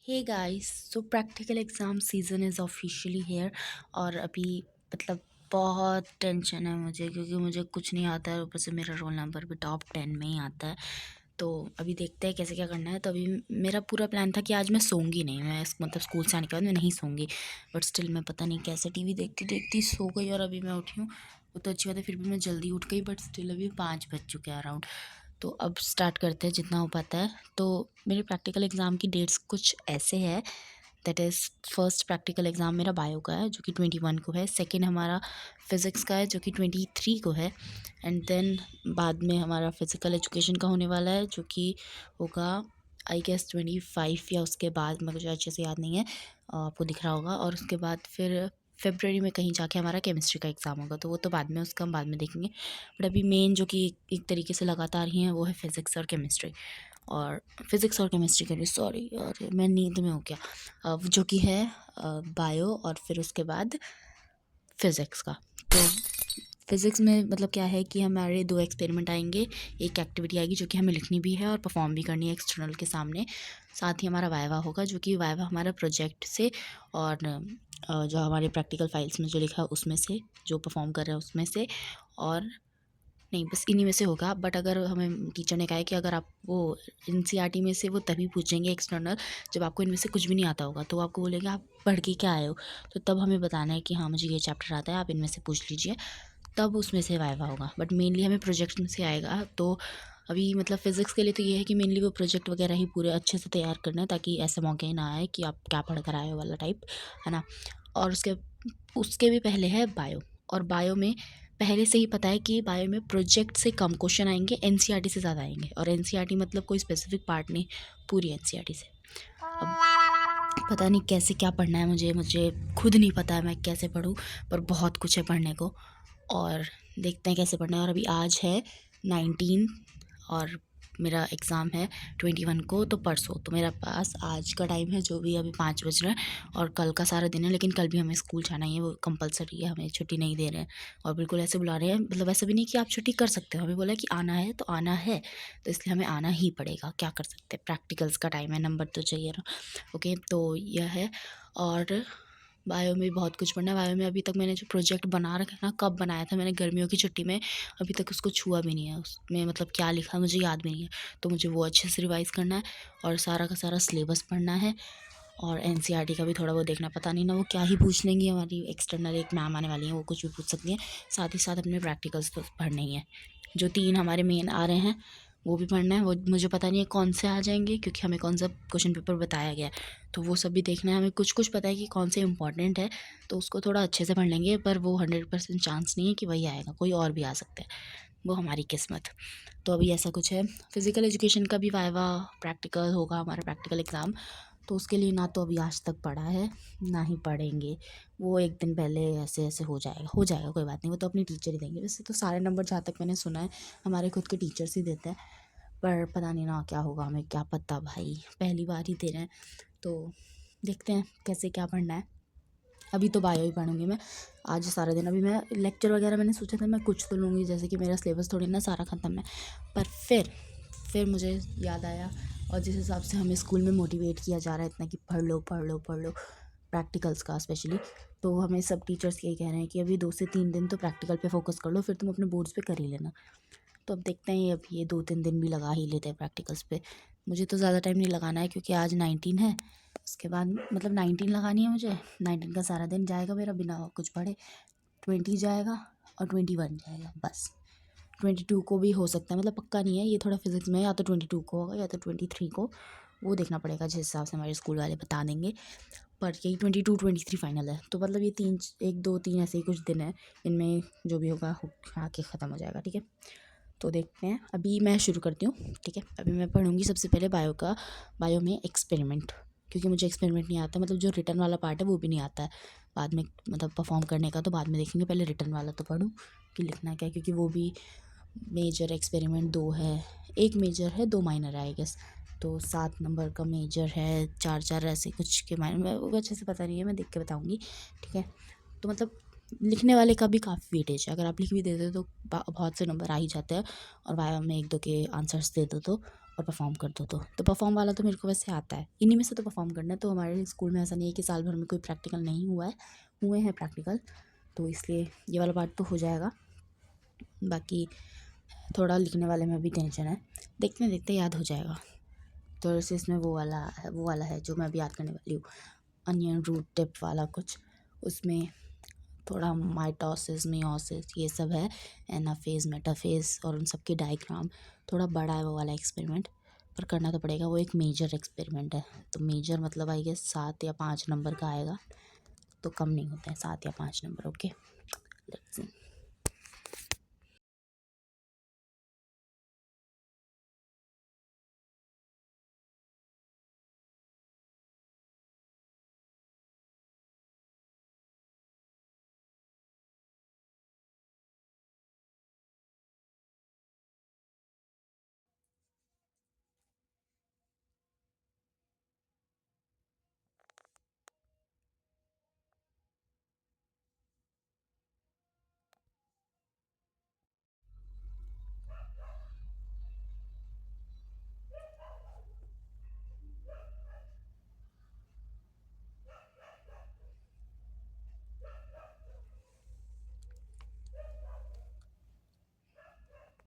Hey guys, so practical exam season is officially here. और अभी मतलब बहुत टेंशन है मुझे, क्योंकि मुझे कुछ नहीं आता है। ऊपर से मेरा रोल नंबर भी टॉप 10 में ही आता है। तो अभी देखते हैं कैसे क्या करना है। तो अभी मेरा पूरा प्लान था कि आज मैं सोऊंगी नहीं, मैं मतलब स्कूल से आने के बाद मैं नहीं सोऊंगी। बट स्टिल मैं पता नहीं कैसे टीवी देखती देखती सो गई, और अभी मैं उठी हूँ। वो तो अच्छी बात है, फिर भी मैं जल्दी उठ गई, बट स्टिल अभी 5 बज चुके हैं अराउंड। तो अब स्टार्ट करते हैं जितना हो पाता है। तो मेरे प्रैक्टिकल एग्ज़ाम की डेट्स कुछ ऐसे है। That is first practical exam मेरा बायो का है, जो कि 21 को है। सेकंड हमारा फिज़िक्स का है, जो कि 23 को है। एंड देन बाद में हमारा फिज़िकल एजुकेशन का होने वाला है, जो कि होगा आई गेस 25 या उसके बाद, मुझे अच्छे से याद नहीं है। आपको दिख रहा होगा। और उसके बाद फिर फ़रवरी में कहीं जाके हमारा केमिस्ट्री का एग्ज़ाम होगा, तो वो तो बाद में, उसका हम बाद में देखेंगे। बट अभी मेन जो कि एक तरीके से लगातार ही हैं, वो है फिज़िक्स और केमिस्ट्री। और फिज़िक्स और केमिस्ट्री के लिए सॉरी, और मैं नींद में हो गया। जो कि है बायो, और फिर उसके बाद फिज़िक्स का। तो फिज़िक्स में मतलब क्या है कि हमारे 2 एक्सपेरिमेंट आएँगे, एक एक्टिविटी आएगी जो कि हमें लिखनी भी है और परफ़ॉर्म भी करनी है एक्सटर्नल के सामने। साथ ही हमारा वाइवा होगा, जो कि वाइवा हमारा प्रोजेक्ट से, और जो हमारे प्रैक्टिकल फाइल्स में जो लिखा है उसमें से, जो परफ़ॉर्म कर रहे हैं उसमें से। और नहीं, बस इन्हीं में से होगा। बट अगर हमें टीचर ने कहा है कि अगर आप वो एनसीईआरटी में से वो तभी पूछेंगे एक्सटर्नल, जब आपको इनमें से कुछ भी नहीं आता होगा। तो वो आपको बोलेंगे आप पढ़ के क्या आए हो? तो तब हमें बताना है कि हाँ, मुझे ये चैप्टर आता है, आप इनमें से पूछ लीजिए। तब उसमें से वाइवा होगा। बट मेनली हमें प्रोजेक्ट में से आएगा। तो अभी मतलब फ़िज़िक्स के लिए तो ये है कि मेनली वो प्रोजेक्ट वगैरह ही पूरे अच्छे से तैयार करना है, ताकि ऐसे मौके ना आए कि आप क्या पढ़ कर आए हो वाला टाइप, है ना? और उसके उसके भी पहले है बायो। और बायो में पहले से ही पता है कि बायो में प्रोजेक्ट से कम क्वेश्चन आएंगे, एनसीईआरटी से ज़्यादा आएंगे। और एनसीईआरटी मतलब कोई स्पेसिफिक पार्ट नहीं, पूरी एनसीईआरटी से। अब पता नहीं कैसे क्या पढ़ना है, मुझे खुद नहीं पता है मैं कैसे पढूँ। पर बहुत कुछ है पढ़ने को, और देखते हैं कैसे पढ़ना है। और अभी आज है 19, और मेरा एग्ज़ाम है 21 को, तो परसों। तो मेरा पास आज का टाइम है, जो भी अभी 5 बज रहे हैं, और कल का सारा दिन है। लेकिन कल भी हमें स्कूल जाना ही है, वो कंपलसरी है, हमें छुट्टी नहीं दे रहे हैं। और बिल्कुल ऐसे बुला रहे हैं, मतलब ऐसा भी नहीं कि आप छुट्टी कर सकते हो, हमें बोला है कि आना है तो आना है। तो इसलिए हमें आना ही पड़ेगा, क्या कर सकते हैं, प्रैक्टिकल्स का टाइम है, नंबर तो चाहिए ना। ओके, तो यह है। और बायो में बहुत कुछ पढ़ना है। बायो में अभी तक मैंने जो प्रोजेक्ट बना रखा है ना, कब बनाया था मैंने, गर्मियों की छुट्टी में, अभी तक उसको छुआ भी नहीं है। उसमें मतलब क्या लिखा मुझे याद भी नहीं है। तो मुझे वो अच्छे से रिवाइज़ करना है, और सारा का सारा सिलेबस पढ़ना है। और एनसीईआरटी का भी थोड़ा बहुत देखना। पता नहीं ना वो क्या ही पूछ लेंगी, हमारी एक्सटर्नल एक मैम आने वाली हैं, वो कुछ भी पूछ सकती हैं। साथ ही साथ अपने प्रैक्टिकल्स तो पढ़ने ही हैं। जो 3 हमारे मेन आ रहे हैं, वो भी पढ़ना है। वो मुझे पता नहीं है कौन से आ जाएँगे, क्योंकि हमें कौन सा क्वेश्चन पेपर बताया गया है। तो वो सब भी देखना है। हमें कुछ-कुछ पता है कि कौन से इम्पोर्टेंट है, तो उसको थोड़ा अच्छे से पढ़ लेंगे। पर वो 100% चांस नहीं है कि वही आएगा, कोई और भी आ सकता है। वो हमारी किस्मत। तो अभी ऐसा कुछ है। फिज़िकल एजुकेशन का भी वाइवा प्रैक्टिकल होगा, हमारा प्रैक्टिकल एग्ज़ाम। तो उसके लिए ना तो अभी आज तक पढ़ा है, ना ही पढ़ेंगे। वो एक दिन पहले ऐसे-ऐसे हो जाएगा, कोई बात नहीं, वो तो अपनी टीचर ही देंगे। वैसे तो सारे नंबर, जहाँ तक मैंने सुना है, हमारे खुद के टीचर्स ही देते हैं। पर पता नहीं ना क्या होगा, हमें क्या पता भाई, पहली बार ही दे रहे हैं। तो देखते हैं कैसे क्या पढ़ना है। अभी तो बायो ही पढ़ूँगी मैं आज सारा दिन। अभी मैं लेक्चर वगैरह मैंने सोचा था मैं कुछ तो लूँगी, जैसे कि मेरा सिलेबस थोड़ी ना सारा ख़त्म है। पर फिर मुझे याद आया, और जिस हिसाब से हमें स्कूल में मोटिवेट किया जा रहा है इतना कि पढ़ लो पढ़ लो पढ़ लो, प्रैक्टिकल्स का स्पेशली, तो हमें सब टीचर्स यही कह रहे हैं कि अभी 2 से 3 दिन तो प्रैक्टिकल पे फ़ोकस कर लो, फिर तुम अपने बोर्ड्स पे कर ही लेना। तो अब देखते हैं, अब ये 2-3 दिन भी लगा ही लेते हैं प्रैक्टिकल्स पे। मुझे तो ज़्यादा टाइम नहीं लगाना है, क्योंकि आज 19 है। उसके बाद मतलब 19 लगानी है मुझे। 19 का सारा दिन जाएगा मेरा बिना कुछ पढ़े। 20 जाएगा, और 21 जाएगा बस। 22 को भी हो सकता है, मतलब पक्का नहीं है। ये थोड़ा फिज़िक्स में या तो 22 को होगा या तो 23 को, वो देखना पड़ेगा जिस हिसाब से हमारे स्कूल वाले बता देंगे। पर यही 22-23 फाइनल है। तो मतलब ये 3 1 2 3 ऐसे ही कुछ दिन है, इनमें जो भी होगा हो आके ख़त्म हो जाएगा, ठीक है। तो देखते हैं, अभी मैं शुरू करती हूँ, ठीक है। अभी मैं पढ़ूँगी सबसे पहले बायो का। बायो में एक्सपेरिमेंट, क्योंकि मुझे एक्सपेरिमेंट नहीं आता, मतलब जो रिटन वाला पार्ट है वो भी नहीं आता है। बाद में मतलब परफॉर्म करने का तो बाद में देखेंगे, पहले रिटन वाला तो पढूँ कि लिखना क्या है, क्योंकि वो भी मेजर एक्सपेरिमेंट 2 है। 1 मेजर है, 2 माइनर है आई गेस। तो 7 नंबर का मेजर है, 4-4 ऐसे कुछ के माइनर, मैं वो अच्छे से पता नहीं है, मैं देख के बताऊँगी, ठीक है। तो मतलब लिखने वाले का भी काफ़ी वेटेज है। अगर आप लिख भी देते हो तो बहुत से नंबर आ ही जाते हैं, और वाइवा में 1-2 के आंसर्स दे दो तो और परफॉर्म कर दो। तो परफॉर्म वाला तो मेरे को वैसे आता है, इन्हीं में से तो परफॉर्म करना है। तो हमारे स्कूल में ऐसा नहीं है कि साल भर में कोई प्रैक्टिकल नहीं हुआ है, हुए हैं प्रैक्टिकल, तो इसलिए ये वाला पार्ट तो हो जाएगा। बाकी थोड़ा लिखने वाले में भी टेंशन है, देखते देखते याद हो जाएगा। तो ऐसे इसमें वो वाला है जो मैं अभी याद करने वाली हूँ, अनियन रूट टिप वाला कुछ, उसमें थोड़ा माइटोसिस मियोसिस ये सब है, एनाफेज मेटाफेज और उन सब के डायग्राम। थोड़ा बड़ा है वो वाला एक्सपेरिमेंट, पर करना तो पड़ेगा। वो एक मेजर एक्सपेरिमेंट है, तो मेजर मतलब आई गेस 7 या 5 नंबर का आएगा, तो कम नहीं होता है 7 या 5 नंबर। Okay, let's see.